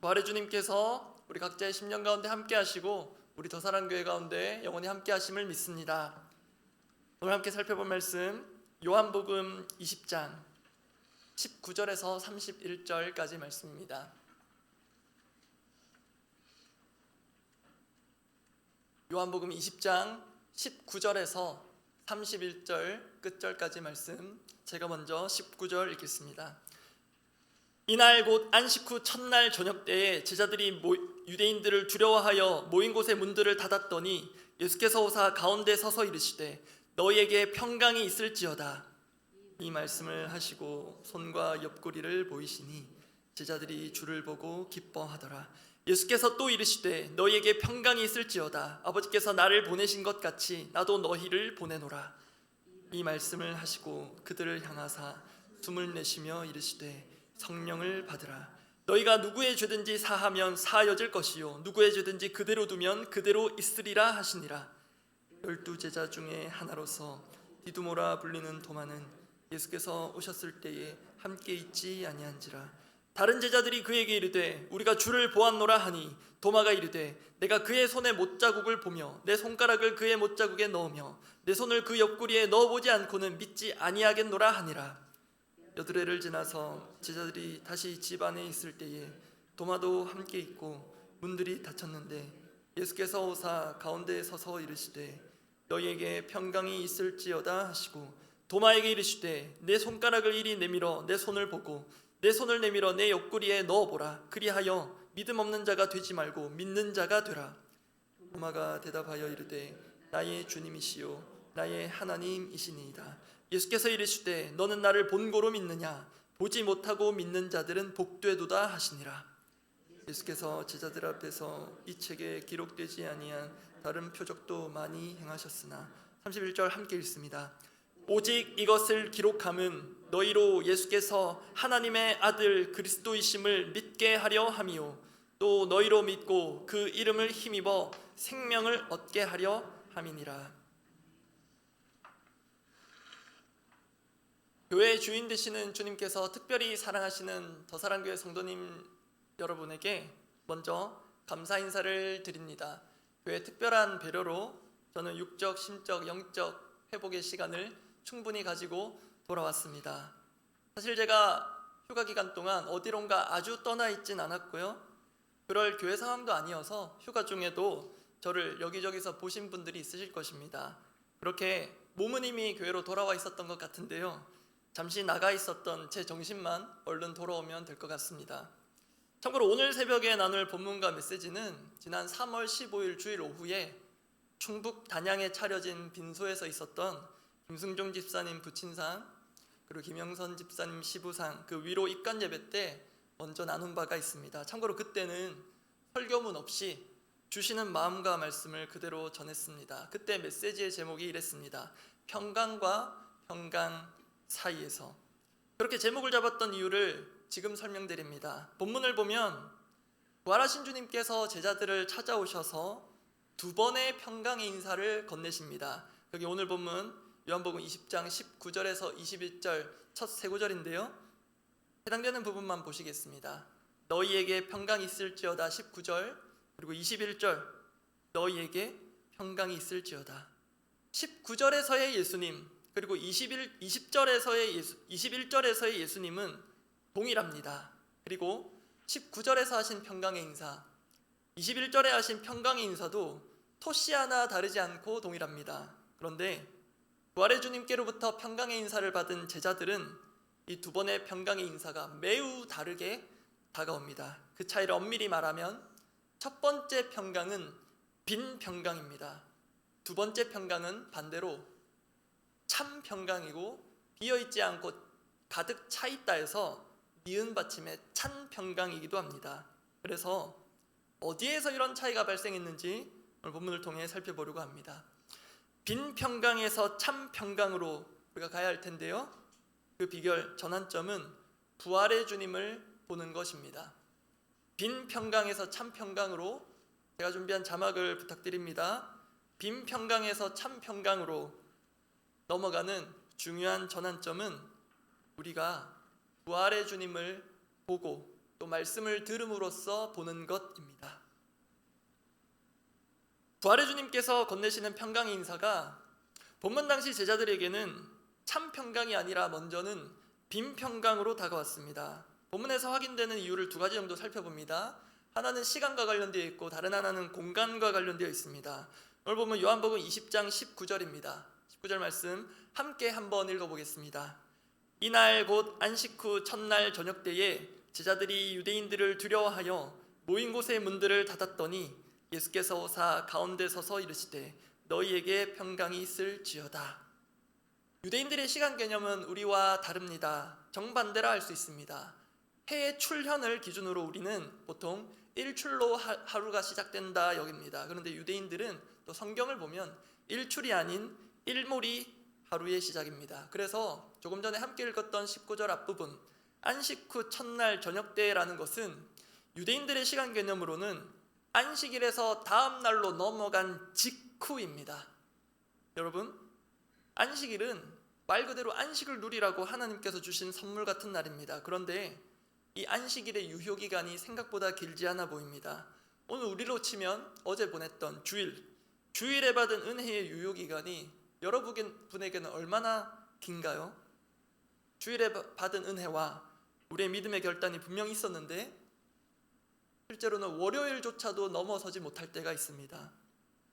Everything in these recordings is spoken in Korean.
부활의 주님께서 우리 각자의 심령 가운데 함께 하시고 우리 더사랑교회 가운데 영원히 함께 하심을 믿습니다. 오늘 함께 살펴볼 말씀 요한복음 20장 19절에서 31절까지 말씀입니다. 요한복음 20장 19절에서 31절 끝절까지 말씀, 제가 먼저 19절 읽겠습니다. 이날 곧 안식 후 첫날 저녁 때에 제자들이 유대인들을 두려워하여 모인 곳의 문들을 닫았더니 예수께서 오사 가운데 서서 이르시되 너희에게 평강이 있을지어다. 이 말씀을 하시고 손과 옆구리를 보이시니 제자들이 주를 보고 기뻐하더라. 예수께서 또 이르시되 너희에게 평강이 있을지어다. 아버지께서 나를 보내신 것 같이 나도 너희를 보내노라. 이 말씀을 하시고 그들을 향하사 숨을 내쉬며 이르시되 성령을 받으라. 너희가 누구의 죄든지 사하면 사하여질 것이요 누구의 죄든지 그대로 두면 그대로 있으리라 하시니라. 12 제자 중에 하나로서 디두모라 불리는 도마는 예수께서 오셨을 때에 함께 있지 아니한지라. 다른 제자들이 그에게 이르되 우리가 주를 보았노라 하니 도마가 이르되 내가 그의 손에 못자국을 보며 내 손가락을 그의 못자국에 넣으며 내 손을 그 옆구리에 넣어보지 않고는 믿지 아니하겠노라 하니라. 여드레를 지나서 제자들이 다시 집 안에 있을 때에 도마도 함께 있고 문들이 닫혔는데 예수께서 오사 가운데에 서서 이르시되 너희에게 평강이 있을지어다 하시고 도마에게 이르시되 내 손가락을 이리 내밀어 내 손을 보고 내 손을 내밀어 내 옆구리에 넣어보라. 그리하여 믿음 없는 자가 되지 말고 믿는 자가 되라. 도마가 대답하여 이르되 나의 주님이시요 나의 하나님이시니이다. 예수께서 이르시되 너는 나를 본고로 믿느냐? 보지 못하고 믿는 자들은 복되도다 하시니라. 예수께서 제자들 앞에서 이 책에 기록되지 아니한 다른 표적도 많이 행하셨으나 31절 함께 읽습니다. 오직 이것을 기록함은 너희로 예수께서 하나님의 아들 그리스도이심을 믿게 하려 함이요 또 너희로 믿고 그 이름을 힘입어 생명을 얻게 하려 함이니라. 교회의 주인 되시는 주님께서 특별히 사랑하시는 더사랑교회 성도님 여러분에게 먼저 감사 인사를 드립니다. 교회의 특별한 배려로 저는 육적, 심적, 영적 회복의 시간을 충분히 가지고 돌아왔습니다. 사실 제가 휴가 기간 동안 어디론가 아주 떠나 있진 않았고요. 그럴 교회 상황도 아니어서 휴가 중에도 저를 여기저기서 보신 분들이 있으실 것입니다. 그렇게 몸은 이미 교회로 돌아와 있었던 것 같은데요. 잠시 나가 있었던 제 정신만 얼른 돌아오면 될 것 같습니다. 참고로 오늘 새벽에 나눌 본문과 메시지는 지난 3월 15일 주일 오후에 충북 단양에 차려진 빈소에서 있었던 김승종 집사님 부친상 그리고 김영선 집사님 시부상 그 위로 입관 예배 때 먼저 나눈 바가 있습니다. 참고로 그때는 설교문 없이 주시는 마음과 말씀을 그대로 전했습니다. 그때 메시지의 제목이 이랬습니다. 평강과 평강 사이에서. 그렇게 제목을 잡았던 이유를 지금 설명드립니다. 본문을 보면 부활하신 주님께서 제자들을 찾아오셔서 두 번의 평강의 인사를 건네십니다. 여기 오늘 본문 요한복음 20장 19절에서 21절 첫 세 구절인데요. 해당되는 부분만 보시겠습니다. 너희에게 평강이 있을지어다 19절, 그리고 21절 너희에게 평강이 있을지어다. 19절에서의 예수님 그리고 21절에서의 예수님은 동일합니다. 그리고 19절에서 하신 평강의 인사, 21절에 하신 평강의 인사도 토시 하나 다르지 않고 동일합니다. 그런데 부활의 주님께로부터 평강의 인사를 받은 제자들은 이 두 번의 평강의 인사가 매우 다르게 다가옵니다. 그 차이를 엄밀히 말하면 첫 번째 평강은 빈 평강입니다. 두 번째 평강은 반대로 참 평강이고 비어있지 않고 가득 차있다 해서 니은 받침의 찬 평강이기도 합니다. 그래서 어디에서 이런 차이가 발생했는지 오늘 본문을 통해 살펴보려고 합니다. 빈 평강에서 참 평강으로 우리가 가야 할 텐데요. 그 비결, 전환점은 부활의 주님을 보는 것입니다. 빈 평강에서 참 평강으로, 제가 준비한 자막을 부탁드립니다. 빈 평강에서 참 평강으로 넘어가는 중요한 전환점은 우리가 부활의 주님을 보고 또 말씀을 들음으로써 보는 것입니다. 부활의 주님께서 건네시는 평강의 인사가 본문 당시 제자들에게는 참 평강이 아니라 먼저는 빈 평강으로 다가왔습니다. 본문에서 확인되는 이유를 두 가지 정도 살펴봅니다. 하나는 시간과 관련되어 있고 다른 하나는 공간과 관련되어 있습니다. 오늘 보면 요한복음 20장 19절입니다. 19절 말씀 함께 한번 읽어보겠습니다. 이날 곧 안식 후 첫날 저녁 때에 제자들이 유대인들을 두려워하여 모인 곳의 문들을 닫았더니 예수께서 오사 가운데 서서 이르시되 너희에게 평강이 있을지어다. 유대인들의 시간 개념은 우리와 다릅니다. 정반대라 할 수 있습니다. 해의 출현을 기준으로 우리는 보통 일출로 하루가 시작된다 여깁니다. 그런데 유대인들은 또 성경을 보면 일출이 아닌 일몰이 하루의 시작입니다. 그래서 조금 전에 함께 읽었던 19절 앞부분 안식 후 첫날 저녁 때라는 것은 유대인들의 시간 개념으로는 안식일에서 다음 날로 넘어간 직후입니다. 여러분, 안식일은 말 그대로 안식을 누리라고 하나님께서 주신 선물 같은 날입니다. 그런데 이 안식일의 유효기간이 생각보다 길지 않아 보입니다. 오늘 우리로 치면 어제 보냈던 주일에 받은 은혜의 유효기간이 여러분에게는 얼마나 긴가요? 주일에 받은 은혜와 우리의 믿음의 결단이 분명히 있었는데 실제로는 월요일조차도 넘어서지 못할 때가 있습니다.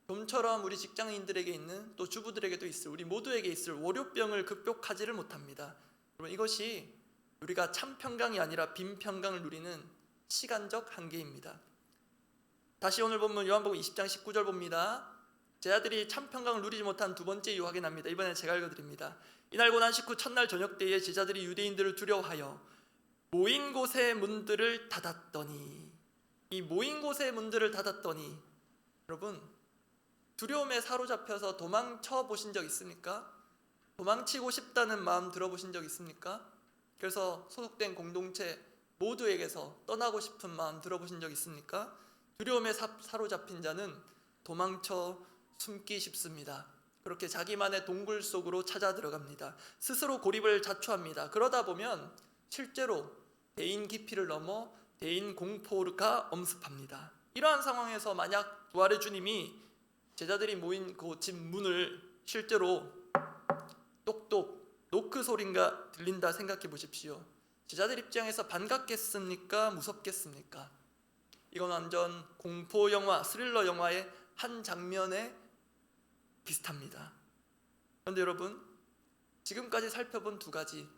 좀처럼 우리 직장인들에게 있는 또 주부들에게도 있을 우리 모두에게 있을 월요병을 극복하지를 못합니다. 여러분, 이것이 우리가 참 평강이 아니라 빈 평강을 누리는 시간적 한계입니다. 다시 오늘 본문 요한복음 20장 19절 봅니다. 제자들이 참 평강을 누리지 못한 두 번째 이유 확인합니다. 이번에 제가 읽어드립니다. 이날 곧 안식 후 첫날 저녁 때에 제자들이 유대인들을 두려워하여 모인 곳의 문들을 닫았더니, 이 모인 곳의 문들을 닫았더니, 여러분, 두려움에 사로잡혀서 도망쳐 보신 적 있습니까? 도망치고 싶다는 마음 들어보신 적 있습니까? 그래서 소속된 공동체 모두에게서 떠나고 싶은 마음 들어보신 적 있습니까? 두려움에 사로잡힌 자는 도망쳐 숨기 쉽습니다. 그렇게 자기만의 동굴 속으로 찾아 들어갑니다. 스스로 고립을 자초합니다. 그러다 보면 실제로 대인 깊이를 넘어 대인 공포가 엄습합니다. 이러한 상황에서 만약 부활의 주님이 제자들이 모인 그 집 문을 실제로 똑똑 노크 소리가 들린다 생각해 보십시오. 제자들 입장에서 반갑겠습니까? 무섭겠습니까? 이건 완전 공포 영화, 스릴러 영화의 한 장면에 비슷합니다. 그런데 여러분, 지금까지 살펴본 두 가지,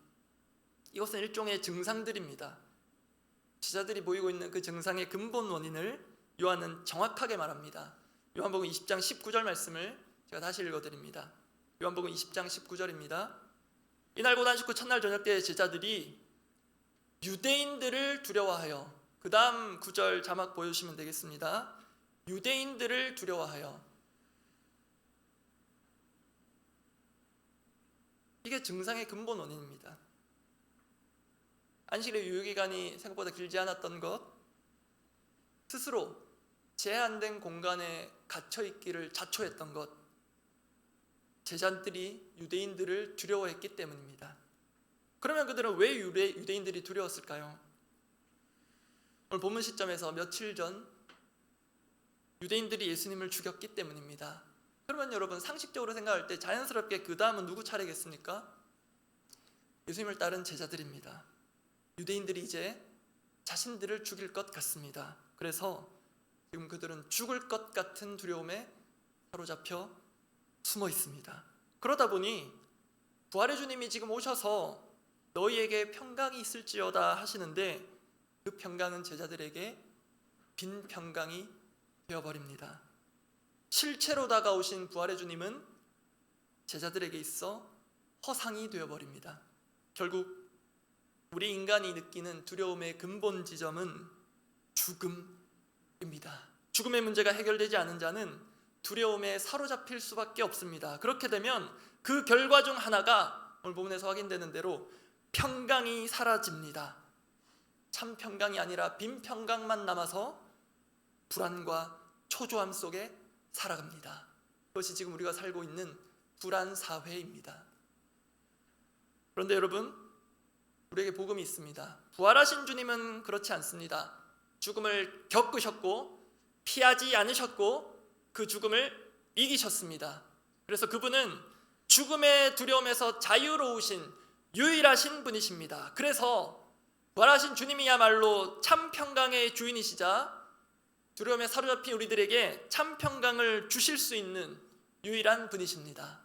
이것은 일종의 증상들입니다. 제자들이 보이고 있는 그 증상의 근본 원인을 요한은 정확하게 말합니다. 요한복음 20장 19절 말씀을 제가 다시 읽어드립니다. 요한복음 20장 19절입니다. 이날 곧 안식 후 첫날 저녁 때 제자들이 유대인들을 두려워하여, 그 다음 구절 자막 보여주시면 되겠습니다. 유대인들을 두려워하여, 이게 증상의 근본 원인입니다. 안식일의 유효기간이 생각보다 길지 않았던 것, 스스로 제한된 공간에 갇혀있기를 자초했던 것, 제자들이 유대인들을 두려워했기 때문입니다. 그러면 그들은 왜 유대인들이 두려웠을까요? 오늘 본문 시점에서 며칠 전 유대인들이 예수님을 죽였기 때문입니다. 그러면 여러분, 상식적으로 생각할 때 자연스럽게 그 다음은 누구 차례겠습니까? 예수님을 따른 제자들입니다. 유대인들이 이제 자신들을 죽일 것 같습니다. 그래서 지금 그들은 죽을 것 같은 두려움에 사로잡혀 숨어 있습니다. 그러다 보니 부활의 주님이 지금 오셔서 너희에게 평강이 있을지어다 하시는데, 그 평강은 제자들에게 빈 평강이 되어버립니다. 실체로 다가오신 부활의 주님은 제자들에게 있어 허상이 되어버립니다. 결국 우리 인간이 느끼는 두려움의 근본 지점은 죽음입니다. 죽음의 문제가 해결되지 않은 자는 두려움에 사로잡힐 수밖에 없습니다. 그렇게 되면 그 결과 중 하나가 오늘 본문에서 확인되는 대로 평강이 사라집니다. 참 평강이 아니라 빈 평강만 남아서 불안과 초조함 속에 살아갑니다. 그것이 지금 우리가 살고 있는 불안 사회입니다. 그런데 여러분, 우리에게 복음이 있습니다. 부활하신 주님은 그렇지 않습니다. 죽음을 겪으셨고 피하지 않으셨고 그 죽음을 이기셨습니다. 그래서 그분은 죽음의 두려움에서 자유로우신 유일하신 분이십니다. 그래서 부활하신 주님이야말로 참 평강의 주인이시자 두려움에 사로잡힌 우리들에게 참 평강을 주실 수 있는 유일한 분이십니다.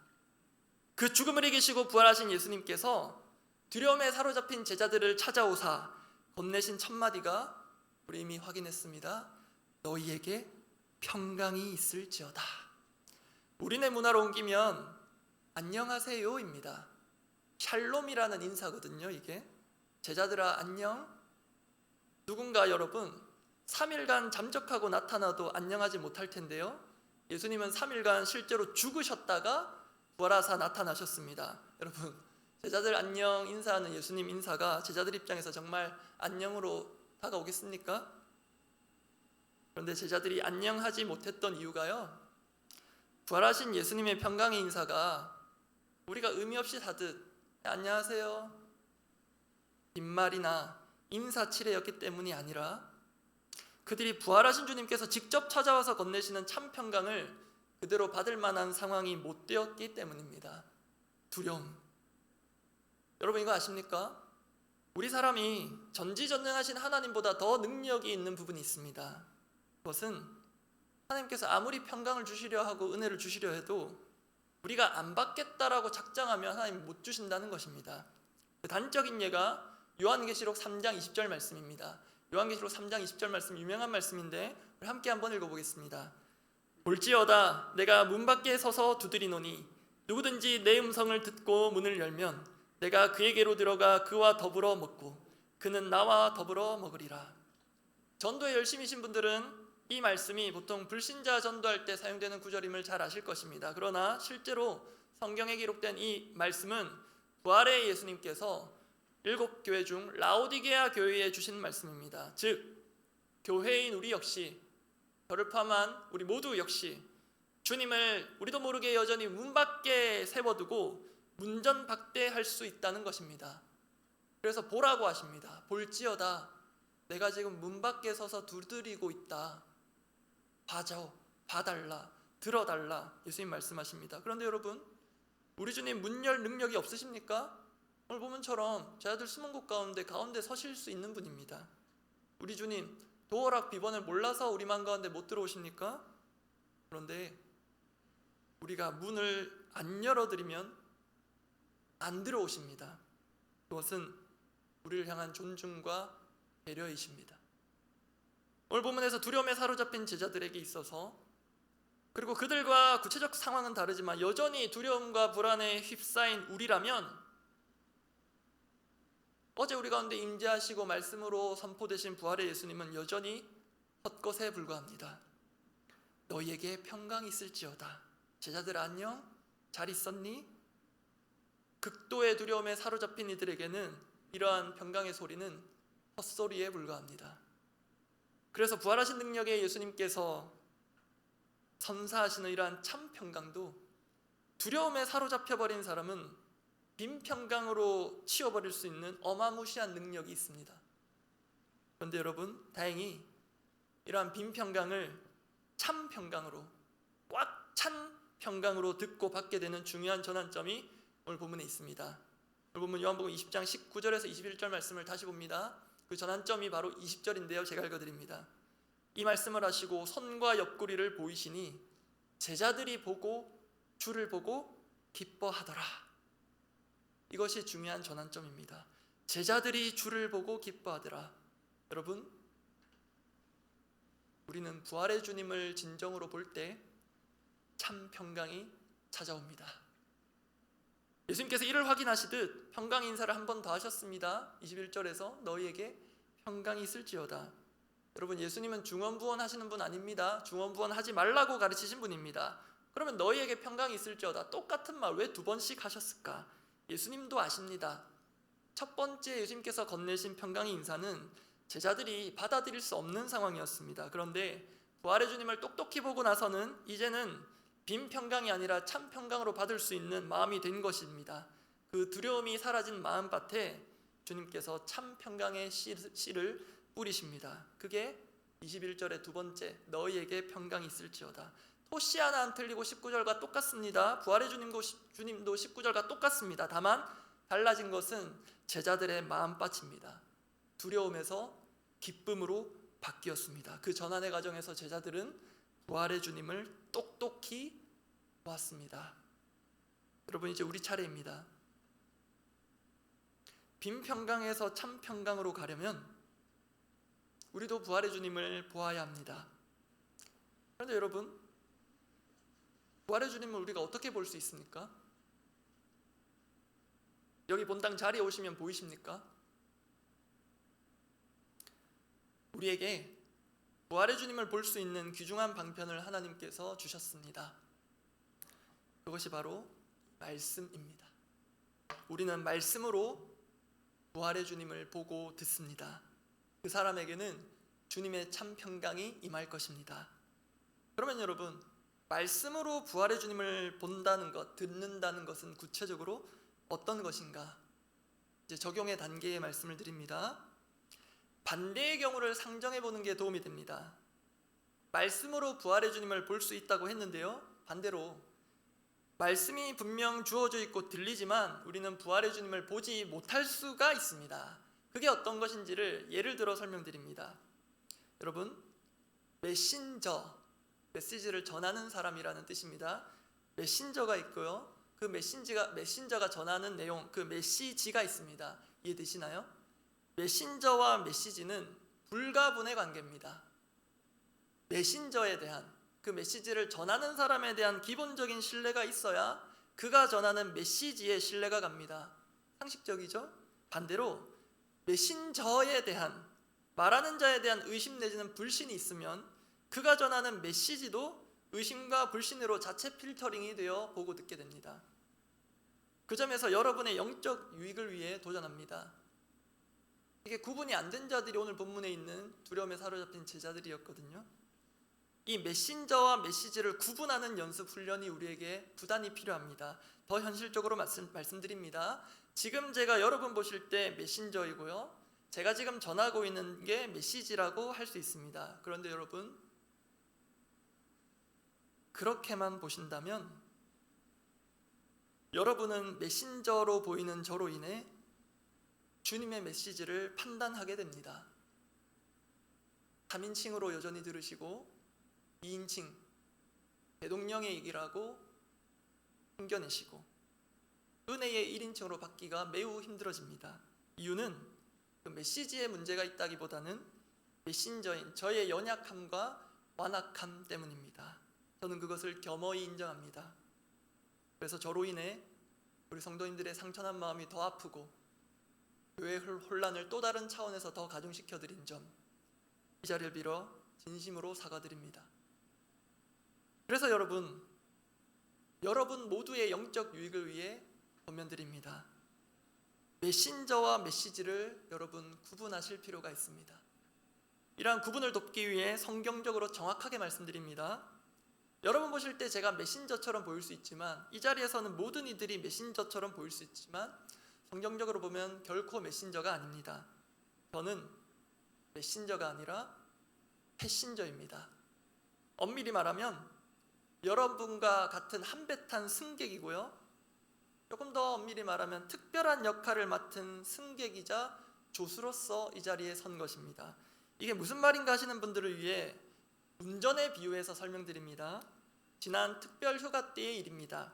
그 죽음을 이기시고 부활하신 예수님께서 두려움에 사로잡힌 제자들을 찾아오사 건네신 첫 마디가 우리 이미 확인했습니다. 너희에게 평강이 있을지어다. 우리네 문화로 옮기면 안녕하세요입니다. 샬롬이라는 인사거든요. 이게 제자들아 안녕. 누군가 여러분 3일간 잠적하고 나타나도 안녕하지 못할 텐데요. 예수님은 3일간 실제로 죽으셨다가 부활하사 나타나셨습니다. 여러분 제자들 안녕 인사하는 예수님 인사가 제자들 입장에서 정말 안녕으로 다가오겠습니까? 그런데 제자들이 안녕하지 못했던 이유가요, 부활하신 예수님의 평강의 인사가 우리가 의미 없이 하듯 안녕하세요 빈말이나 인사치레였기 때문이 아니라 그들이 부활하신 주님께서 직접 찾아와서 건네시는 참 평강을 그대로 받을 만한 상황이 못 되었기 때문입니다. 두려움. 여러분 이거 아십니까? 우리 사람이 전지전능하신 하나님보다 더 능력이 있는 부분이 있습니다. 그것은 하나님께서 아무리 평강을 주시려 하고 은혜를 주시려 해도 우리가 안 받겠다라고 작정하면 하나님 못 주신다는 것입니다. 그 단적인 예가 요한계시록 3장 20절 말씀입니다. 요한계시록 3장 20절 말씀 유명한 말씀인데 우리 함께 한번 읽어보겠습니다. 볼지어다 내가 문 밖에 서서 두드리노니 누구든지 내 음성을 듣고 문을 열면 내가 그에게로 들어가 그와 더불어 먹고 그는 나와 더불어 먹으리라. 전도에 열심이신 분들은 이 말씀이 보통 불신자 전도할 때 사용되는 구절임을 잘 아실 것입니다. 그러나 실제로 성경에 기록된 이 말씀은 부활의 예수님께서 7교회 중 라오디게아 교회에 주신 말씀입니다. 즉 교회인 우리 역시, 저를 포함한 우리 모두 역시 주님을 우리도 모르게 여전히 문 밖에 세워두고 문전박대할 수 있다는 것입니다. 그래서 보라고 하십니다. 볼지어다 내가 지금 문 밖에 서서 두드리고 있다. 봐달라, 들어달라 예수님 말씀하십니다. 그런데 여러분 우리 주님 문 열 능력이 없으십니까? 오늘 보면처럼 제자들 숨은 곳 가운데 서실 수 있는 분입니다. 우리 주님 도어락 비번을 몰라서 우리만 가운데 못 들어오십니까? 그런데 우리가 문을 안 열어드리면 안 들어오십니다. 그것은 우리를 향한 존중과 배려이십니다. 오늘 본문에서 두려움에 사로잡힌 제자들에게 있어서, 그리고 그들과 구체적 상황은 다르지만 여전히 두려움과 불안에 휩싸인 우리라면 어제 우리 가운데 임재하시고 말씀으로 선포되신 부활의 예수님은 여전히 헛것에 불과합니다. 너희에게 평강이 있을지어다. 제자들 안녕? 잘 있었니? 극도의 두려움에 사로잡힌 이들에게는 이러한 평강의 소리는 헛소리에 불과합니다. 그래서 부활하신 능력의 예수님께서 선사하시는 이러한 참 평강도 두려움에 사로잡혀버린 사람은 빈평강으로 치워버릴 수 있는 어마무시한 능력이 있습니다. 그런데 여러분 다행히 이러한 빈평강을 참 평강으로, 꽉 찬 평강으로 듣고 받게 되는 중요한 전환점이 오늘 본문에 있습니다. 오늘 본문 요한복음 20장 19절에서 21절 말씀을 다시 봅니다. 그 전환점이 바로 20절인데요. 제가 읽어드립니다. 이 말씀을 하시고 손과 옆구리를 보이시니 제자들이 보고 주를 보고 기뻐하더라. 이것이 중요한 전환점입니다. 제자들이 주를 보고 기뻐하더라. 여러분 우리는 부활의 주님을 진정으로 볼 때 참 평강이 찾아옵니다. 예수님께서 이를 확인하시듯 평강 인사를 한 번 더 하셨습니다. 21절에서 너희에게 평강이 있을지어다. 여러분 예수님은 중언부언 하시는 분 아닙니다. 중언부언 하지 말라고 가르치신 분입니다. 그러면 너희에게 평강이 있을지어다, 똑같은 말 왜 2번씩 하셨을까? 예수님도 아십니다. 첫 번째 예수님께서 건네신 평강의 인사는 제자들이 받아들일 수 없는 상황이었습니다. 그런데 부활의 주님을 똑똑히 보고 나서는 이제는 빈 평강이 아니라 참 평강으로 받을 수 있는 마음이 된 것입니다. 그 두려움이 사라진 마음밭에 주님께서 참 평강의 씨를 뿌리십니다. 그게 21절의 두 번째, 너희에게 평강이 있을지어다. 토시 하나 안 틀리고 19절과 똑같습니다. 부활의 주님도 19절과 똑같습니다. 다만 달라진 것은 제자들의 마음밭입니다. 두려움에서 기쁨으로 바뀌었습니다. 그 전환의 과정에서 제자들은 부활의 주님을 똑똑히 보았습니다. 여러분, 이제 우리 차례입니다. 빈 평강에서 참 평강으로 가려면 우리도 부활의 주님을 보아야 합니다. 그런데 여러분, 부활의 주님을 우리가 어떻게 볼 수 있습니까? 여기 본당 자리에 오시면 보이십니까? 우리에게 부활의 주님을 볼 수 있는 귀중한 방편을 하나님께서 주셨습니다. 그것이 바로 말씀입니다. 우리는 말씀으로 부활의 주님을 보고 듣습니다. 그 사람에게는 주님의 참 평강이 임할 것입니다. 그러면 여러분, 말씀으로 부활의 주님을 본다는 것, 듣는다는 것은 구체적으로 어떤 것인가? 이제 적용의 단계의 말씀을 드립니다. 반대의 경우를 상정해 보는 게 도움이 됩니다. 말씀으로 부활의 주님을 볼 수 있다고 했는데요, 반대로 말씀이 분명 주어져 있고 들리지만 우리는 부활의 주님을 보지 못할 수가 있습니다. 그게 어떤 것인지를 예를 들어 설명드립니다. 여러분, 메신저, 메시지를 전하는 사람이라는 뜻입니다. 메신저가 있고요, 그 메신저가 전하는 내용, 그 메시지가 있습니다. 이해되시나요? 메신저와 메시지는 불가분의 관계입니다. 메신저에 대한, 그 메시지를 전하는 사람에 대한 기본적인 신뢰가 있어야 그가 전하는 메시지에 신뢰가 갑니다. 상식적이죠? 반대로 메신저에 대한, 말하는 자에 대한 의심 내지는 불신이 있으면 그가 전하는 메시지도 의심과 불신으로 자체 필터링이 되어 보고 듣게 됩니다. 그 점에서 여러분의 영적 유익을 위해 도전합니다. 이게 구분이 안 된 자들이 오늘 본문에 있는 두려움에 사로잡힌 제자들이었거든요. 이 메신저와 메시지를 구분하는 연습 훈련이 우리에게 부단히 필요합니다. 더 현실적으로 말씀드립니다. 지금 제가 여러분 보실 때 메신저이고요, 제가 지금 전하고 있는 게 메시지라고 할 수 있습니다. 그런데 여러분, 그렇게만 보신다면 여러분은 메신저로 보이는 저로 인해 주님의 메시지를 판단하게 됩니다. 3인칭으로 여전히 들으시고 2인칭, 대동령의 얘기라고 숨겨내시고 은혜의 1인칭으로 받기가 매우 힘들어집니다. 이유는 그 메시지에 문제가 있다기보다는 메신저인 저의 연약함과 완악함 때문입니다. 저는 그것을 겸허히 인정합니다. 그래서 저로 인해 우리 성도님들의 상처난 마음이 더 아프고 교회의 혼란을 또 다른 차원에서 더 가중시켜드린 점, 이 자리를 빌어 진심으로 사과드립니다. 그래서 여러분 모두의 영적 유익을 위해 권면드립니다. 메신저와 메시지를 여러분 구분하실 필요가 있습니다. 이러한 구분을 돕기 위해 성경적으로 정확하게 말씀드립니다. 여러분 보실 때 제가 메신저처럼 보일 수 있지만, 이 자리에서는 모든 이들이 메신저처럼 보일 수 있지만 성경적으로 보면 결코 메신저가 아닙니다. 저는 메신저가 아니라 패신저입니다. 엄밀히 말하면 여러분과 같은 한 배 탄 승객이고요, 조금 더 엄밀히 말하면 특별한 역할을 맡은 승객이자 조수로서 이 자리에 선 것입니다. 이게 무슨 말인가 하시는 분들을 위해 운전에 비유해서 설명드립니다. 지난 특별 휴가 때의 일입니다.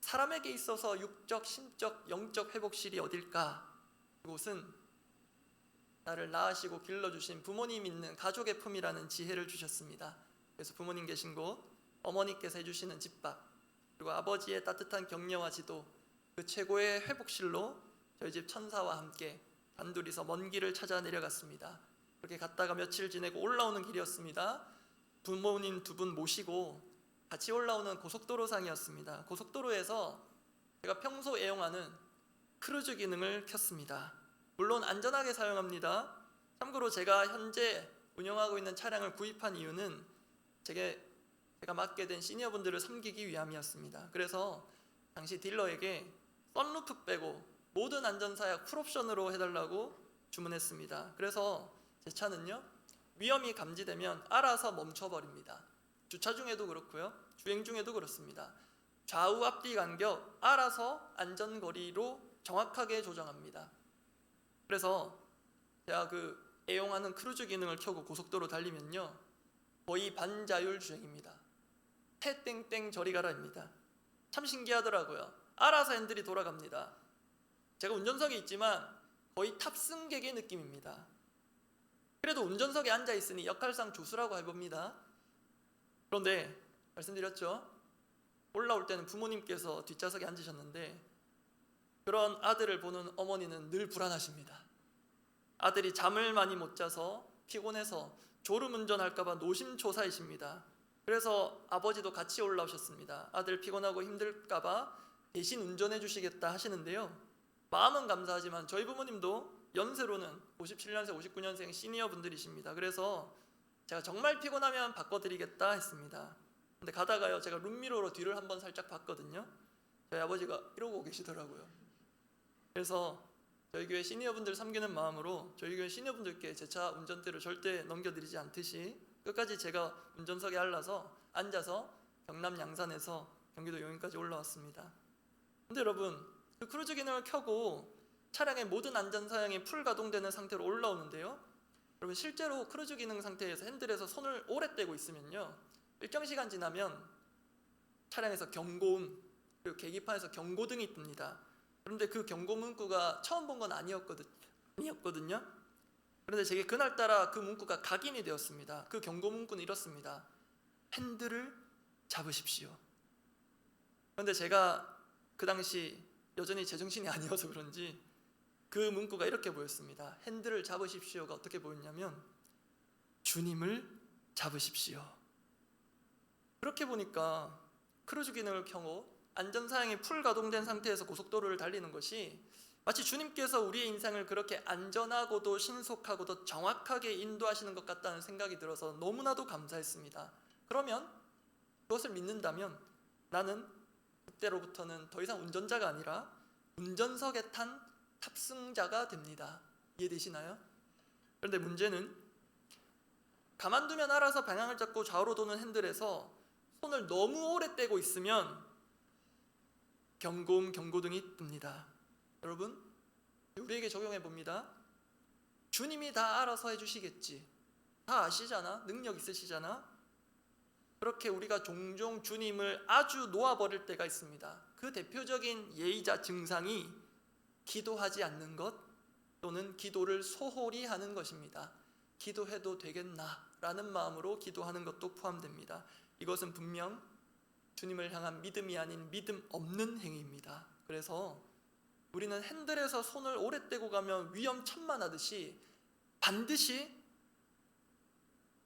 사람에게 있어서 육적, 심적, 영적 회복실이 어딜까? 그곳은 나를 낳으시고 길러주신 부모님 있는 가족의 품이라는 지혜를 주셨습니다. 그래서 부모님 계신 곳, 어머니께서 해주시는 집밥, 그리고 아버지의 따뜻한 격려와 지도, 그 최고의 회복실로 저희 집 천사와 함께 단둘이서 먼 길을 찾아 내려갔습니다. 그렇게 갔다가 며칠 지내고 올라오는 길이었습니다. 부모님 두 분 모시고 같이 올라오는 고속도로상이었습니다. 고속도로에서 제가 평소 애용하는 크루즈 기능을 켰습니다. 물론 안전하게 사용합니다. 참고로 제가 현재 운영하고 있는 차량을 구입한 이유는 제가 맡게 된 시니어분들을 섬기기 위함이었습니다. 그래서 당시 딜러에게 썬루프 빼고 모든 안전사약 풀옵션으로 해달라고 주문했습니다. 그래서 제 차는요, 위험이 감지되면 알아서 멈춰버립니다. 주차 중에도 그렇고요, 주행 중에도 그렇습니다. 좌우 앞뒤 간격 알아서 안전거리로 정확하게 조정합니다. 그래서 제가 애용하는 크루즈 기능을 켜고 고속도로 달리면요, 거의 반자율 주행입니다. 해 땡땡 저리 가라입니다. 참 신기하더라고요. 알아서 핸들이 돌아갑니다. 제가 운전석에 있지만 거의 탑승객의 느낌입니다. 그래도 운전석에 앉아 있으니 역할상 조수라고 해봅니다. 그런데 말씀드렸죠, 올라올 때는 부모님께서 뒷좌석에 앉으셨는데 그런 아들을 보는 어머니는 늘 불안하십니다. 아들이 잠을 많이 못 자서 피곤해서 졸음운전할까봐 노심초사이십니다. 그래서 아버지도 같이 올라오셨습니다. 아들 피곤하고 힘들까봐 대신 운전해 주시겠다 하시는데요, 마음은 감사하지만 저희 부모님도 연세로는 57년생, 59년생 시니어 분들이십니다. 그래서 제가 정말 피곤하면 바꿔드리겠다 했습니다. 근데 가다가요, 제가 룸미러로 뒤를 한번 살짝 봤거든요. 저희 아버지가 이러고 계시더라고요. 그래서 저희 교회 시니어분들 섬기는 마음으로 저희 교회 시니어분들께 제 차 운전대를 절대 넘겨드리지 않듯이 끝까지 제가 운전석에 앉아서 경남 양산에서 경기도 용인까지 올라왔습니다. 근데 여러분, 그 크루즈 기능을 켜고 차량의 모든 안전사양이 풀 가동되는 상태로 올라오는데요, 여러분 실제로 크루즈 기능 상태에서 핸들에서 손을 오래 떼고 있으면요, 일정 시간 지나면 차량에서 경고음, 그리고 계기판에서 경고등이 뜹니다. 그런데 그 경고 문구가 처음 본 건 아니었거든요. 그런데 제게 그날따라 그 문구가 각인이 되었습니다. 그 경고 문구는 이렇습니다. 핸들을 잡으십시오. 그런데 제가 그 당시 여전히 제정신이 아니어서 그런지 그 문구가 이렇게 보였습니다. 핸들을 잡으십시오가 어떻게 보였냐면 주님을 잡으십시오. 그렇게 보니까 크루즈 기능을 켜고 안전사양이 풀 가동된 상태에서 고속도로를 달리는 것이 마치 주님께서 우리의 인생을 그렇게 안전하고도 신속하고도 정확하게 인도하시는 것 같다는 생각이 들어서 너무나도 감사했습니다. 그러면 그것을 믿는다면 나는 그때로부터는 더 이상 운전자가 아니라 운전석에 탄 탑승자가 됩니다. 이해되시나요? 그런데 문제는 가만두면 알아서 방향을 잡고 좌우로 도는 핸들에서 손을 너무 오래 떼고 있으면 경고음, 경고등이 뜹니다. 여러분, 우리에게 적용해 봅니다. 주님이 다 알아서 해주시겠지, 다 아시잖아, 능력 있으시잖아. 그렇게 우리가 종종 주님을 아주 놓아버릴 때가 있습니다. 그 대표적인 예의자 증상이 기도하지 않는 것 또는 기도를 소홀히 하는 것입니다. 기도해도 되겠나 라는 마음으로 기도하는 것도 포함됩니다. 이것은 분명 주님을 향한 믿음이 아닌 믿음 없는 행위입니다. 그래서 우리는 핸들에서 손을 오래 떼고 가면 위험천만하듯이 반드시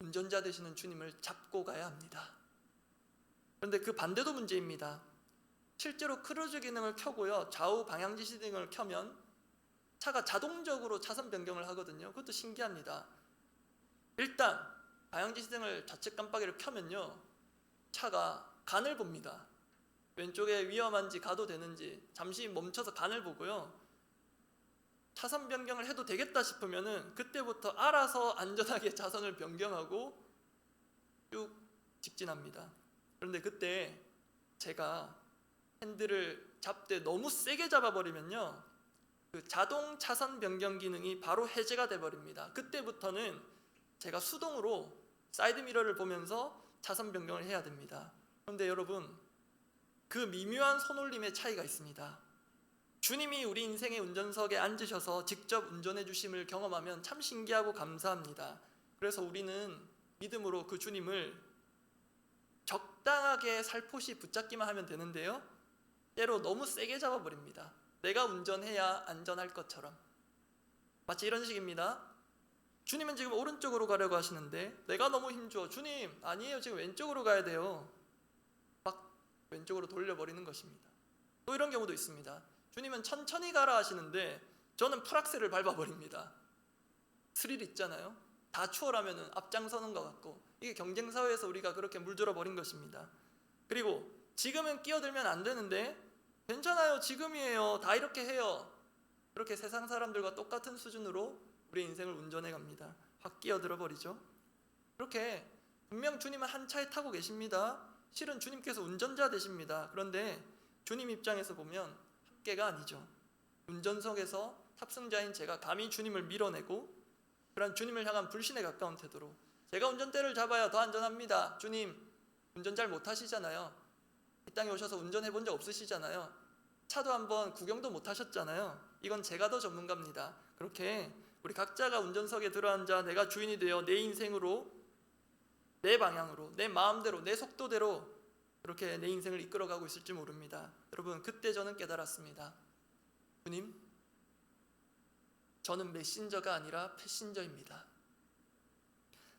운전자 되시는 주님을 잡고 가야 합니다. 그런데 그 반대도 문제입니다. 실제로 크루즈 기능을 켜고요, 좌우 방향지시 등을 켜면 차가 자동적으로 차선 변경을 하거든요. 그것도 신기합니다. 일단 방향지시 등을 좌측 깜빡이를 켜면요, 차가 간을 봅니다. 왼쪽에 위험한지 가도 되는지 잠시 멈춰서 간을 보고요, 차선 변경을 해도 되겠다 싶으면은 그때부터 알아서 안전하게 차선을 변경하고 쭉 직진합니다. 그런데 그때 제가 핸들을 잡되 너무 세게 잡아버리면요, 그 자동 차선 변경 기능이 바로 해제가 돼버립니다. 그때부터는 제가 수동으로 사이드 미러를 보면서 차선 변경을 해야 됩니다. 그런데 여러분, 그 미묘한 손올림의 차이가 있습니다. 주님이 우리 인생의 운전석에 앉으셔서 직접 운전해 주심을 경험하면 참 신기하고 감사합니다. 그래서 우리는 믿음으로 그 주님을 적당하게 살포시 붙잡기만 하면 되는데요, 때로 너무 세게 잡아버립니다. 내가 운전해야 안전할 것처럼. 마치 이런 식입니다. 주님은 지금 오른쪽으로 가려고 하시는데 내가 너무 힘줘. 주님, 아니에요, 지금 왼쪽으로 가야 돼요. 막 왼쪽으로 돌려버리는 것입니다. 또 이런 경우도 있습니다. 주님은 천천히 가라 하시는데 저는 풀악셀을 밟아버립니다. 스릴 있잖아요. 다 추월하면 앞장서는 것 같고, 이게 경쟁사회에서 우리가 그렇게 물들어 버린 것입니다. 그리고 지금은 끼어들면 안 되는데 괜찮아요, 지금이에요, 다 이렇게 해요. 그렇게 세상 사람들과 똑같은 수준으로 우리 인생을 운전해 갑니다. 확 끼어들어 버리죠. 그렇게 분명 주님은 한 차에 타고 계십니다. 실은 주님께서 운전자 되십니다. 그런데 주님 입장에서 보면 함께가 아니죠. 운전석에서 탑승자인 제가 감히 주님을 밀어내고 그런 주님을 향한 불신에 가까운 태도로 제가 운전대를 잡아야 더 안전합니다. 주님 운전 잘 못하시잖아요. 이 땅에 오셔서 운전해 본 적 없으시잖아요. 차도 한번 구경도 못 하셨잖아요. 이건 제가 더 전문가입니다. 그렇게 우리 각자가 운전석에 들어앉아 내가 주인이 되어 내 인생으로 내 방향으로 내 마음대로 내 속도대로 그렇게 내 인생을 이끌어가고 있을지 모릅니다. 여러분 그때 저는 깨달았습니다. 주님, 저는 메신저가 아니라 패신저입니다.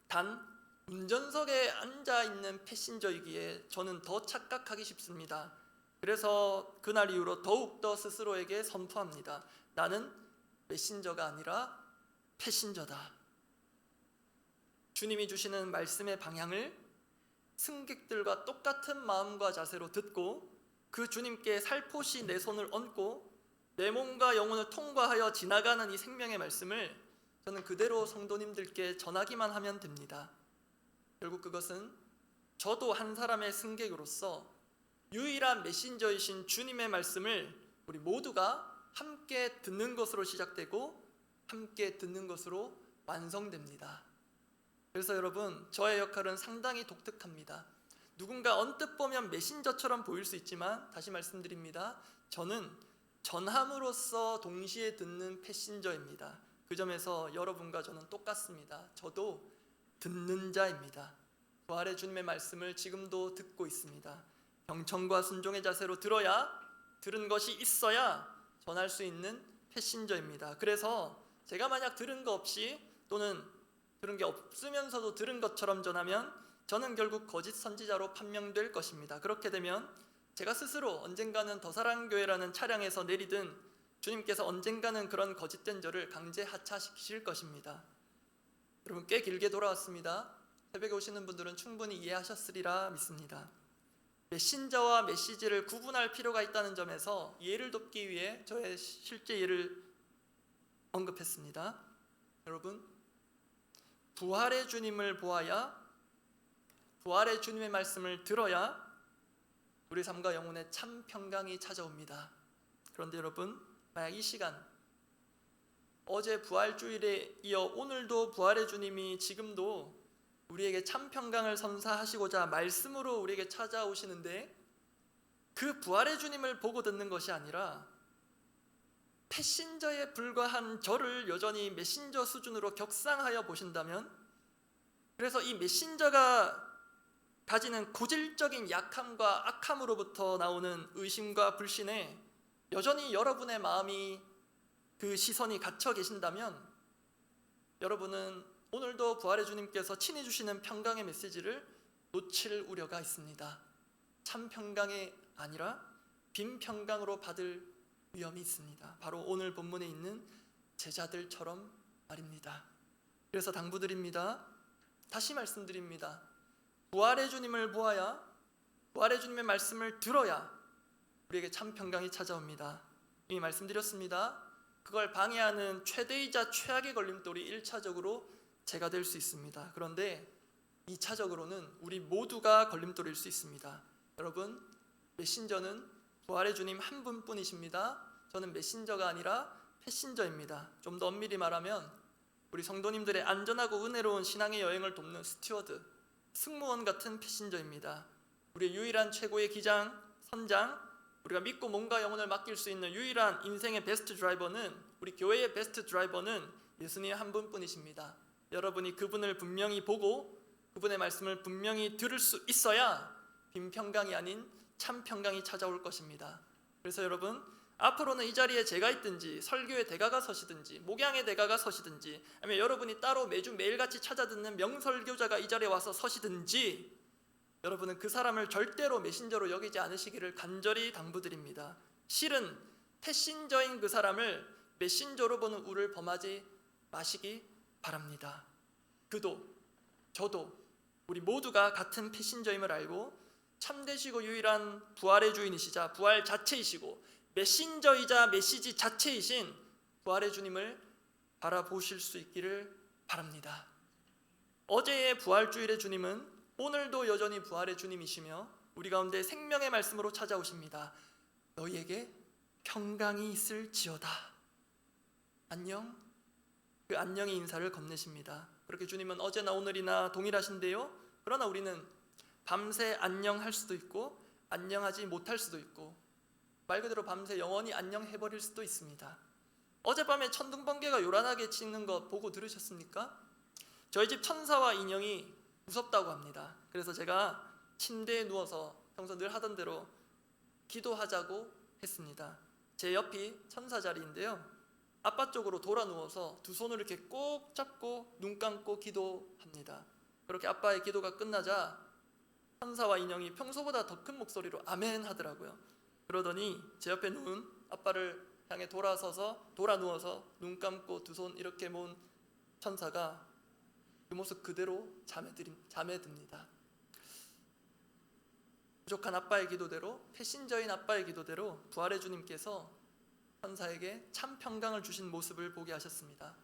단 운전석에 앉아있는 패신저이기에 저는 더 착각하기 쉽습니다. 그래서 그날 이후로 더욱더 스스로에게 선포합니다. 나는 메신저가 아니라 패신저다. 주님이 주시는 말씀의 방향을 승객들과 똑같은 마음과 자세로 듣고 그 주님께 살포시 내 손을 얹고 내 몸과 영혼을 통과하여 지나가는 이 생명의 말씀을 저는 그대로 성도님들께 전하기만 하면 됩니다. 결국 그것은 저도 한 사람의 승객으로서 유일한 메신저이신 주님의 말씀을 우리 모두가 함께 듣는 것으로 시작되고 함께 듣는 것으로 완성됩니다. 그래서 여러분 저의 역할은 상당히 독특합니다. 누군가 언뜻 보면 메신저처럼 보일 수 있지만 다시 말씀드립니다. 저는 전함으로써 동시에 듣는 패신저입니다. 그 점에서 여러분과 저는 똑같습니다. 저도 듣는 자입니다. 부활의 주님의 말씀을 지금도 듣고 있습니다. 경청과 순종의 자세로 들은 것이 있어야 전할 수 있는 패신저입니다. 그래서 제가 만약 들은 거 없이 또는 들은 게 없으면서도 들은 것처럼 전하면 저는 결국 거짓 선지자로 판명될 것입니다. 그렇게 되면 제가 스스로 언젠가는 더사랑교회라는 차량에서 내리든 주님께서 언젠가는 그런 거짓된 저를 강제 하차시키실 것입니다. 여러분 꽤 길게 돌아왔습니다. 새벽에 오시는 분들은 충분히 이해하셨으리라 믿습니다. 메신저와 메시지를 구분할 필요가 있다는 점에서 이해를 돕기 위해 저의 실제 예를 언급했습니다. 여러분 부활의 주님을 보아야 부활의 주님의 말씀을 들어야 우리 삶과 영혼의 참 평강이 찾아옵니다. 그런데 여러분 만약 이 시간 어제 부활주일에 이어 오늘도 부활의 주님이 지금도 우리에게 참 평강을 선사하시고자 말씀으로 우리에게 찾아오시는데 그 부활의 주님을 보고 듣는 것이 아니라 패신저에 불과한 저를 여전히 메신저 수준으로 격상하여 보신다면 그래서 이 메신저가 가지는 고질적인 약함과 악함으로부터 나오는 의심과 불신에 여전히 여러분의 마음이 그 시선이 갇혀 계신다면 여러분은 오늘도 부활의 주님께서 친히 주시는 평강의 메시지를 놓칠 우려가 있습니다. 참 평강이 아니라 빈 평강으로 받을 위험이 있습니다. 바로 오늘 본문에 있는 제자들처럼 말입니다. 그래서 당부드립니다. 다시 말씀드립니다. 부활의 주님을 보아야 부활의 주님의 말씀을 들어야 우리에게 참 평강이 찾아옵니다. 이미 말씀드렸습니다. 그걸 방해하는 최대이자 최악의 걸림돌이 1차적으로 제가 될 수 있습니다. 그런데 2차적으로는 우리 모두가 걸림돌일 수 있습니다. 여러분 메신저는 부활의 주님 한 분뿐이십니다. 저는 메신저가 아니라 패신저입니다. 좀 더 엄밀히 말하면 우리 성도님들의 안전하고 은혜로운 신앙의 여행을 돕는 스튜어드, 승무원 같은 패신저입니다. 우리의 유일한 최고의 기장, 선장, 우리가 믿고 몸과 영혼을 맡길 수 있는 유일한 인생의 베스트 드라이버는 우리 교회의 베스트 드라이버는 예수님 한 분뿐이십니다. 여러분이 그분을 분명히 보고 그분의 말씀을 분명히 들을 수 있어야 빈 평강이 아닌 참 평강이 찾아올 것입니다. 그래서 여러분 앞으로는 이 자리에 제가 있든지 설교의 대가가 서시든지 목양의 대가가 서시든지 아니면 여러분이 따로 매주 매일같이 찾아듣는 명설교자가 이 자리에 와서 서시든지 여러분은 그 사람을 절대로 메신저로 여기지 않으시기를 간절히 당부드립니다. 실은 패신저인 그 사람을 메신저로 보는 우를 범하지 마시기 바랍니다. 그도 저도 우리 모두가 같은 패신저임을 알고 참되시고 유일한 부활의 주인이시자 부활 자체이시고 메신저이자 메시지 자체이신 부활의 주님을 바라보실 수 있기를 바랍니다. 어제의 부활주일의 주님은 오늘도 여전히 부활의 주님이시며 우리 가운데 생명의 말씀으로 찾아오십니다. 너희에게 평강이 있을지어다. 안녕. 그 안녕의 인사를 건네십니다. 그렇게 주님은 어제나 오늘이나 동일하신데요, 그러나 우리는 밤새 안녕할 수도 있고 안녕하지 못할 수도 있고 말 그대로 밤새 영원히 안녕해버릴 수도 있습니다. 어젯밤에 천둥번개가 요란하게 치는 것 보고 들으셨습니까? 저희 집 천사와 인형이 무섭다고 합니다. 그래서 제가 침대에 누워서 평소 늘 하던 대로 기도하자고 했습니다. 제 옆이 천사 자리인데요, 아빠 쪽으로 돌아 누워서 두 손을 이렇게 꼭 잡고 눈 감고 기도합니다. 그렇게 아빠의 기도가 끝나자 천사와 인형이 평소보다 더 큰 목소리로 아멘 하더라고요. 그러더니 제 옆에 누운 아빠를 향해 돌아 누워서 눈 감고 두 손 이렇게 모은 천사가 그 모습 그대로 잠에 듭니다. 부족한 아빠의 기도대로, 패신저인 아빠의 기도대로 부활의 주님께서 천사에게 참 평강을 주신 모습을 보게 하셨습니다.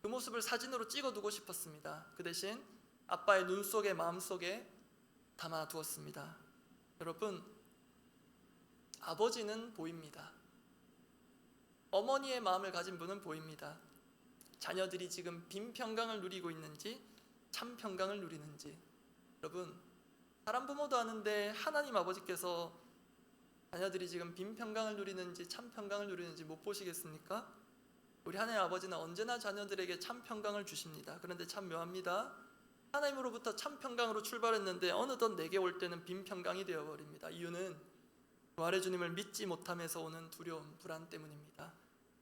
그 모습을 사진으로 찍어두고 싶었습니다. 그 대신 아빠의 눈 속에 마음 속에 담아두었습니다. 여러분, 아버지는 보입니다. 어머니의 마음을 가진 분은 보입니다. 자녀들이 지금 빈 평강을 누리고 있는지 참 평강을 누리는지. 여러분, 사람 부모도 아는데 하나님 아버지께서 자녀들이 지금 빈 평강을 누리는지 참 평강을 누리는지 못 보시겠습니까? 우리 하나님 아버지는 언제나 자녀들에게 참 평강을 주십니다. 그런데 참 묘합니다. 하나님으로부터 참 평강으로 출발했는데 어느덧 내게 올 때는 빈 평강이 되어버립니다. 이유는 부활의 주님을 믿지 못함에서 오는 두려움, 불안 때문입니다.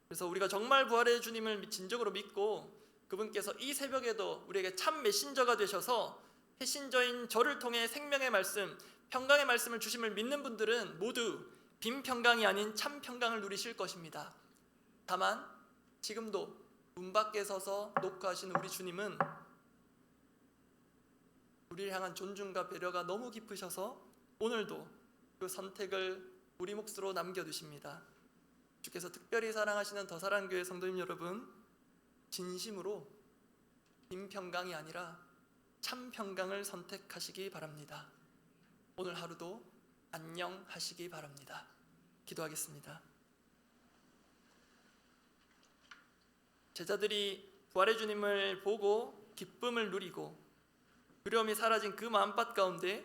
그래서 우리가 정말 부활의 주님을 진정으로 믿고 그분께서 이 새벽에도 우리에게 참 메신저가 되셔서 패신저인 저를 통해 생명의 말씀, 평강의 말씀을 주심을 믿는 분들은 모두 빈 평강이 아닌 참 평강을 누리실 것입니다. 다만 지금도 문 밖에 서서 녹화하시는 우리 주님은 우리를 향한 존중과 배려가 너무 깊으셔서 오늘도 그 선택을 우리 몫으로 남겨두십니다. 주께서 특별히 사랑하시는 더사랑교회 성도님 여러분, 진심으로 빈 평강이 아니라 참 평강을 선택하시기 바랍니다. 오늘 하루도 안녕하시기 바랍니다. 기도하겠습니다. 제자들이 부활의 주님을 보고 기쁨을 누리고 두려움이 사라진 그 마음밭 가운데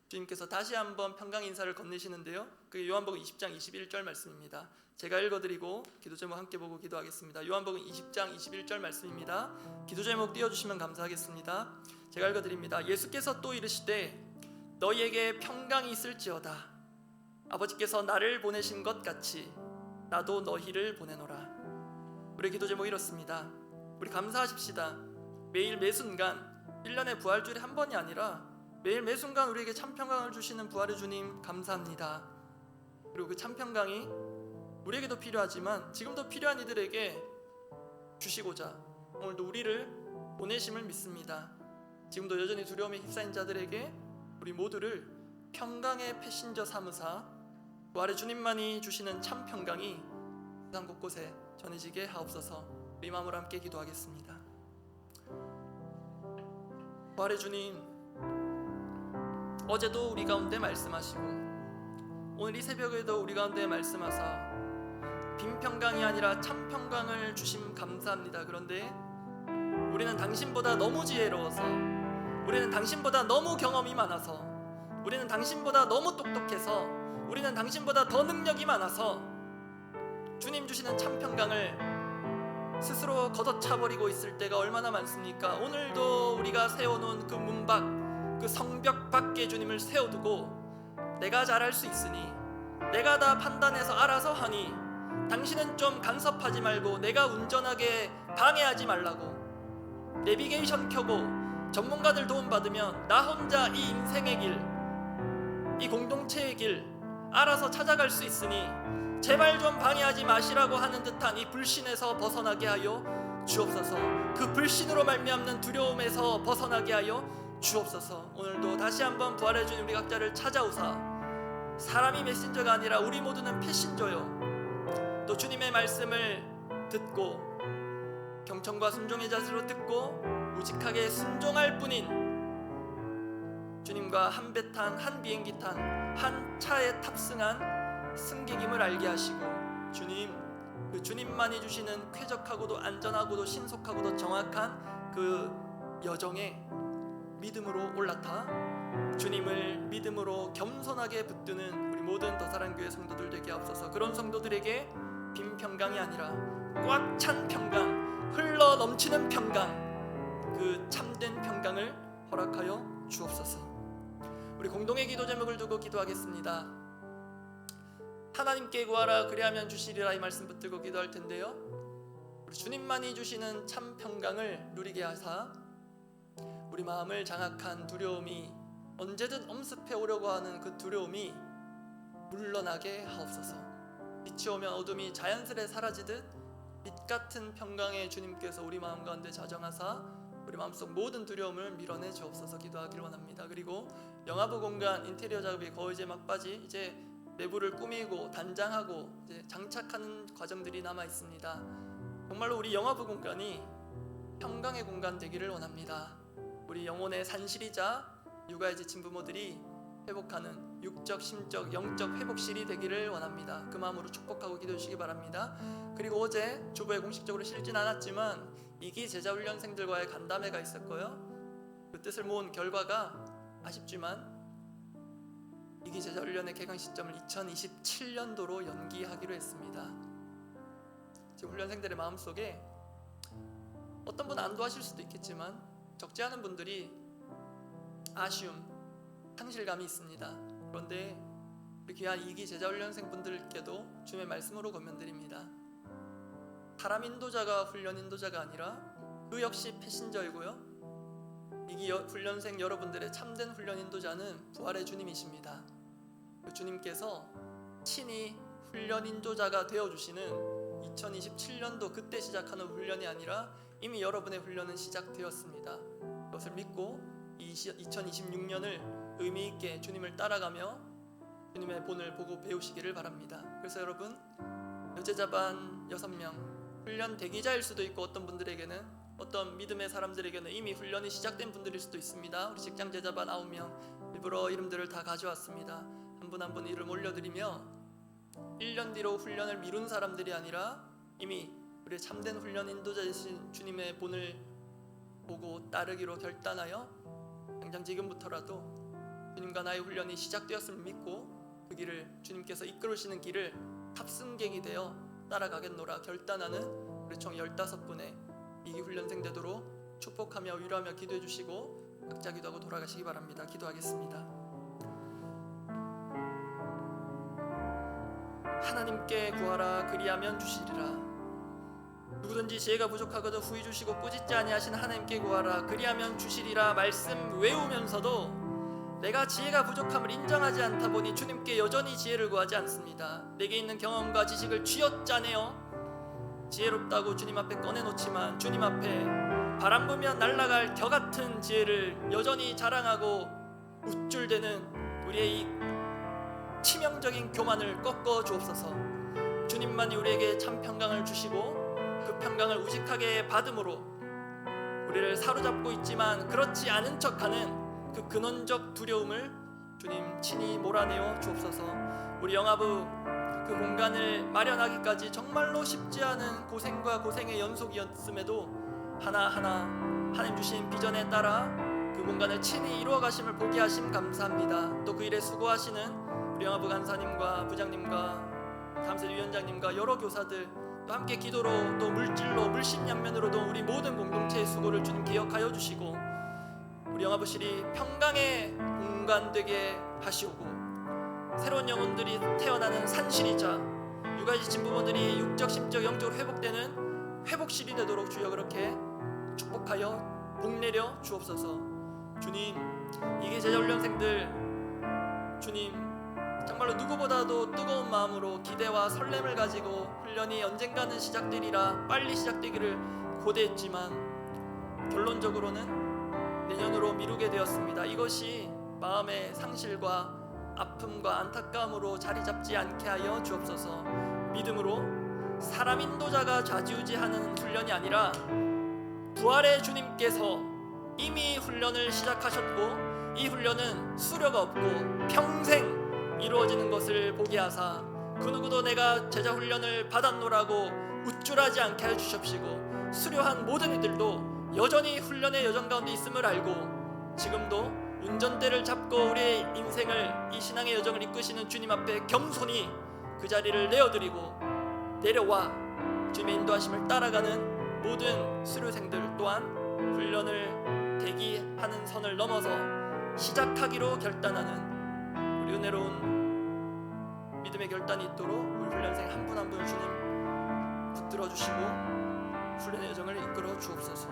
주님께서 다시 한번 평강 인사를 건네시는데요, 그게 요한복음 20장 21절 말씀입니다. 제가 읽어드리고 기도 제목 함께 보고 기도하겠습니다. 요한복음 20장 21절 말씀입니다. 기도 제목 띄워주시면 감사하겠습니다. 제가 읽어드립니다. 예수께서 또 이르시되 너희에게 평강이 있을지어다. 아버지께서 나를 보내신 것 같이 나도 너희를 보내노라. 우리 기도 제목 이렇습니다. 우리 감사하십시다. 매일 매순간 1년의 부활주일이 한 번이 아니라 매일 매순간 우리에게 참 평강을 주시는 부활의 주님 감사합니다. 그리고 그 참 평강이 우리에게도 필요하지만 지금도 필요한 이들에게 주시고자 오늘도 우리를 보내심을 믿습니다. 지금도 여전히 두려움에 휩싸인 자들에게 우리 모두를 평강의 패신저 삼으사 부활의 주님만이 주시는 참 평강이 세상 곳곳에 전해지게 하옵소서. 우리 마음으로 함께 기도하겠습니다. 부활의 주님, 어제도 우리 가운데 말씀하시고 오늘 이 새벽에도 우리 가운데 말씀하사 빈 평강이 아니라 참 평강을 주심 감사합니다. 그런데 우리는 당신보다 너무 지혜로워서, 우리는 당신보다 너무 경험이 많아서, 우리는 당신보다 너무 똑똑해서, 우리는 당신보다 더 능력이 많아서 주님 주시는 참 평강을 스스로 걷어차버리고 있을 때가 얼마나 많습니까? 오늘도 우리가 세워놓은 그 문밖, 그 성벽 밖에 주님을 세워두고 내가 잘할 수 있으니, 내가 다 판단해서 알아서 하니 당신은 좀 간섭하지 말고 내가 운전하게 방해하지 말라고, 내비게이션 켜고 전문가들 도움 받으면 나 혼자 이 인생의 길, 이 공동체의 길 알아서 찾아갈 수 있으니 제발 좀 방해하지 마시라고 하는 듯한 이 불신에서 벗어나게 하여 주옵소서. 그 불신으로 말미암는 두려움에서 벗어나게 하여 주옵소서. 오늘도 다시 한번 부활의 주님 우리 각자를 찾아오사 사람이 메신저가 아니라 우리 모두는 패신저요, 또 주님의 말씀을 듣고 경청과 순종의 자세로 듣고 우직하게 순종할 뿐인 주님과 한 배 탄, 한 비행기 탄, 한 차에 탑승한 승객임을 알게 하시고 그 주님만이 주시는 쾌적하고도 안전하고도 신속하고도 정확한 그 여정에 믿음으로 올라타 주님을 믿음으로 겸손하게 붙드는 우리 모든 더사랑교회 성도들 되게 앞서서 그런 성도들에게 빈 평강이 아니라 꽉 찬 평강, 흘러 넘치는 평강, 그 참된 평강을 허락하여 주옵소서. 우리 공동의 기도 제목을 두고 기도하겠습니다. 하나님께 구하라 그리하면 주시리라, 이 말씀 붙들고 기도할 텐데요, 우리 주님만이 주시는 참 평강을 누리게 하사 우리 마음을 장악한 두려움이, 언제든 엄습해 오려고 하는 그 두려움이 물러나게 하옵소서. 빛이 오면 어둠이 자연스레 사라지듯 빛 같은 평강의 주님께서 우리 마음 가운데 자정하사 우리 마음속 모든 두려움을 밀어내 주옵소서 기도하기를 원합니다. 그리고 영화부 공간 인테리어 작업이 거의 이제 막바지, 이제 내부를 꾸미고 단장하고 이제 장착하는 과정들이 남아 있습니다. 정말로 우리 영화부 공간이 평강의 공간 되기를 원합니다. 우리 영혼의 산실이자 육아에 지친 부모들이 회복하는 육적, 심적, 영적 회복실이 되기를 원합니다. 그 마음으로 축복하고 기도해 주시기 바랍니다. 그리고 어제 주보에 공식적으로 실진 않았지만 2기 제자훈련생들과의 간담회가 있었고요, 그 뜻을 모은 결과가 아쉽지만 2기 제자훈련의 개강 시점을 2027년도로 연기하기로 했습니다. 지금 훈련생들의 마음속에 어떤 분은 안도하실 수도 있겠지만 적지 않은 분들이 아쉬움, 상실감이 있습니다. 그런데 우리 귀한 2기 제자훈련생 분들께도 주님의 말씀으로 권면드립니다. 사람 인도자가 훈련 인도자가 아니라 그 역시 패신저이고요, 2기 훈련생 여러분들의 참된 훈련 인도자는 부활의 주님이십니다. 그 주님께서 친히 훈련 인도자가 되어주시는 2027년도 그때 시작하는 훈련이 아니라 이미 여러분의 훈련은 시작되었습니다. 그것을 믿고 2026년을 의미 있게 주님을 따라가며 주님의 본을 보고 배우시기를 바랍니다. 그래서 여러분, 여제자반 6명 훈련 대기자일 수도 있고, 어떤 분들에게는, 어떤 믿음의 사람들에게는 이미 훈련이 시작된 분들일 수도 있습니다. 우리 직장 제자반 9명 일부러 이름들을 다 가져왔습니다. 한 분 한 분 이름 올려드리며 1년 뒤로 훈련을 미룬 사람들이 아니라 이미 우리의 참된 훈련 인도자이신 주님의 본을 보고 따르기로 결단하여 당장 지금부터라도 주님과 나의 훈련이 시작되었음을 믿고 그 길을, 주님께서 이끌으시는 길을 탑승객이 되어 따라가겠노라 결단하는 우리 총 15분의 2기 훈련생 되도록 축복하며 위로하며 기도해 주시고 각자 기도하고 돌아가시기 바랍니다. 기도하겠습니다. 하나님께 구하라 그리하면 주시리라. 누구든지 지혜가 부족하거든 후히 주시고 꾸짖지 아니하신 하나님께 구하라 그리하면 주시리라 말씀 외우면서도 내가 지혜가 부족함을 인정하지 않다 보니 주님께 여전히 지혜를 구하지 않습니다. 내게 있는 경험과 지식을 쥐어짜내어 지혜롭다고 주님 앞에 꺼내놓지만 주님 앞에 바람 불면 날아갈 겨 같은 지혜를 여전히 자랑하고 우쭐대는 우리의 이 치명적인 교만을 꺾어 주옵소서. 주님만이 우리에게 참 평강을 주시고 그 평강을 우직하게 받음으로 우리를 사로잡고 있지만 그렇지 않은 척하는 그 근원적 두려움을 주님 친히 몰아내어 주옵소서. 우리 영화부 그 공간을 마련하기까지 정말로 쉽지 않은 고생과 고생의 연속이었음에도 하나하나 하나님 주신 비전에 따라 그 공간을 친히 이루어 가심을 보게 하심 감사합니다. 또 그 일에 수고하시는 우리 영화부 간사님과 부장님과 감사 위원장님과 여러 교사들 또 함께 기도로 또 물질로 물심양면으로도 우리 모든 공동체의 수고를 주님 기억하여 주시고 우리 영화부실이 평강의 공간 되게 하시오고 새로운 영혼들이 태어나는 산실이자 육아에 지친 부모들이 육적, 심적, 영적으로 회복되는 회복실이 되도록 주여 그렇게 축복하여 복내려 주옵소서. 주님, 이게 제자훈련생들 주님 정말로 누구보다도 뜨거운 마음으로 기대와 설렘을 가지고 훈련이 언젠가는 시작되리라 빨리 시작되기를 고대했지만 결론적으로는 내년으로 미루게 되었습니다. 이것이 마음의 상실과 아픔과 안타까움으로 자리 잡지 않게 하여 주옵소서. 믿음으로 사람 인도자가 좌지우지하는 훈련이 아니라 부활의 주님께서 이미 훈련을 시작하셨고 이 훈련은 수료가 없고 평생 이루어지는 것을 보게 하사 그 누구도 내가 제자 훈련을 받았노라고 우쭐하지 않게 해주십시고 수료한 모든 이들도 여전히 훈련의 여정 가운데 있음을 알고 지금도 운전대를 잡고 우리의 인생을 이 신앙의 여정을 이끄시는 주님 앞에 겸손히 그 자리를 내어드리고 내려와 주님의 인도하심을 따라가는 모든 수료생들 또한 훈련을 대기하는 선을 넘어서 시작하기로 결단하는 우리 은혜로운 믿음의 결단이 있도록 우리 훈련생 한 분 한 분 주님 붙들어 주시고 훈련의 여정을 이끌어 주옵소서.